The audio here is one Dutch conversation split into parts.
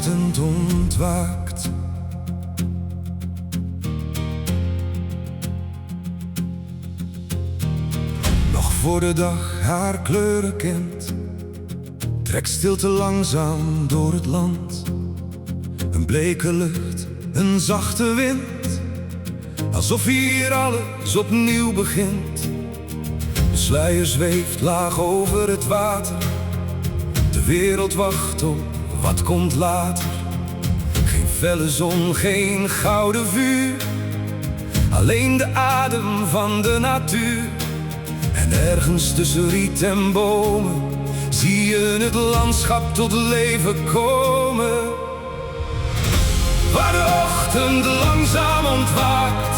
ochtend ontwaakt. Nog voor de dag haar kleuren kent, trekt stilte langzaam door het land. Een bleke lucht, een zachte wind, alsof hier alles opnieuw begint. De sluier zweeft laag over het water, de wereld wacht op wat komt later. Geen felle zon, geen gouden vuur, alleen de adem van de natuur. En ergens tussen riet en bomen zie je het landschap tot leven komen. Waar de ochtend langzaam ontwaakt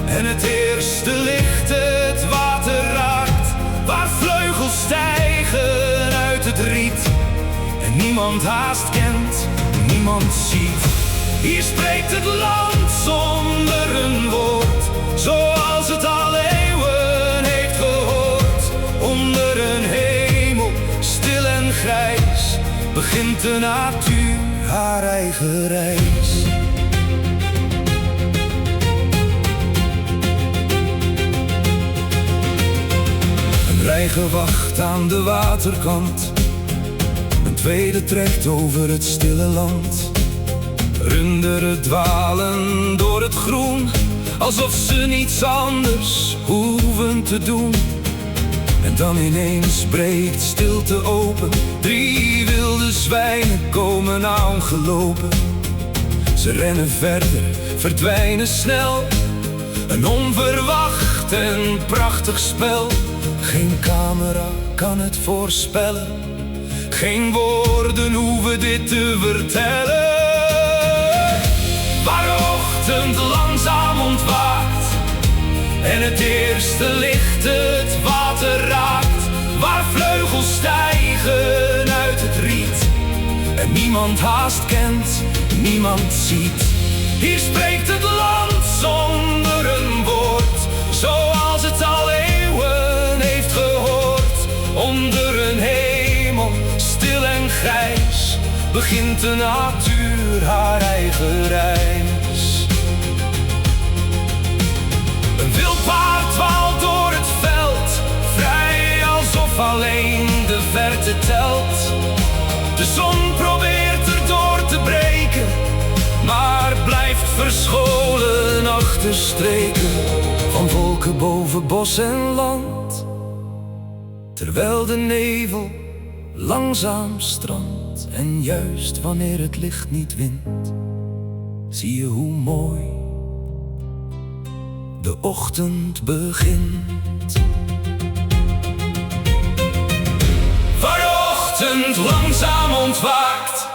en het eerste licht het water raakt. Waar vleugels stijgen uit het riet en niemand haast kent, niemand ziet. Hier spreekt het land zonder een woord, zoals het al eeuwen heeft gehoord. Onder een hemel stil en grijs begint de natuur haar eigen reis. Een reiger wacht aan de waterkant, een tweede trekt over het stille land. Runderen dwalen door het groen, alsof ze niets anders hoeven te doen. En dan ineens breekt stilte open, 3 wilde zwijnen komen aangelopen. Ze rennen verder, verdwijnen snel, een onverwacht en prachtig spel. Geen camera kan het voorspellen, geen woorden hoeven dit te vertellen. Waar de ochtend langzaam ontwaakt en het eerste licht het water raakt. Waar vleugels stijgen uit het riet en niemand haast kent, niemand ziet. Hier spreekt het land zonder een woord, zoals het al eeuwen heeft gehoord. Onder een hemel stil en grijs begint de natuur haar eigen reis. Een wild paard dwaalt door het veld, vrij alsof alleen de verte telt. De zon probeert er door te breken, maar blijft verscholen achter streken van wolken boven bos en land. Terwijl de nevel langzaam strandt en juist wanneer het licht niet wint, zie je hoe mooi de ochtend begint. Waar de ochtend langzaam ontwaakt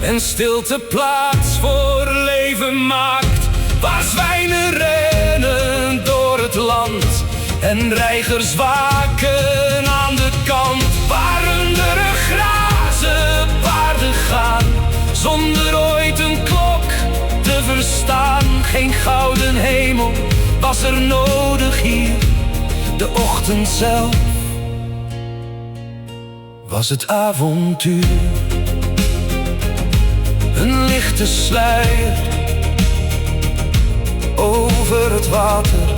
en stilte plaats voor leven maakt. Waar zwijnen rennen door het land en reigers waken aan de kant. Waar runderen grazen, paarden gaan, zonder ooit een klok te verstaan. Geen gouden hemel was er nodig hier, de ochtend zelf was het avontuur. Een lichte sluier over het water,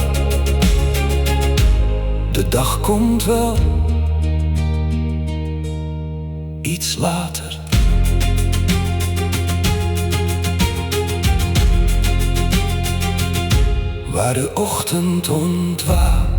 de dag komt wel iets later. Waar de ochtend ontwaakt.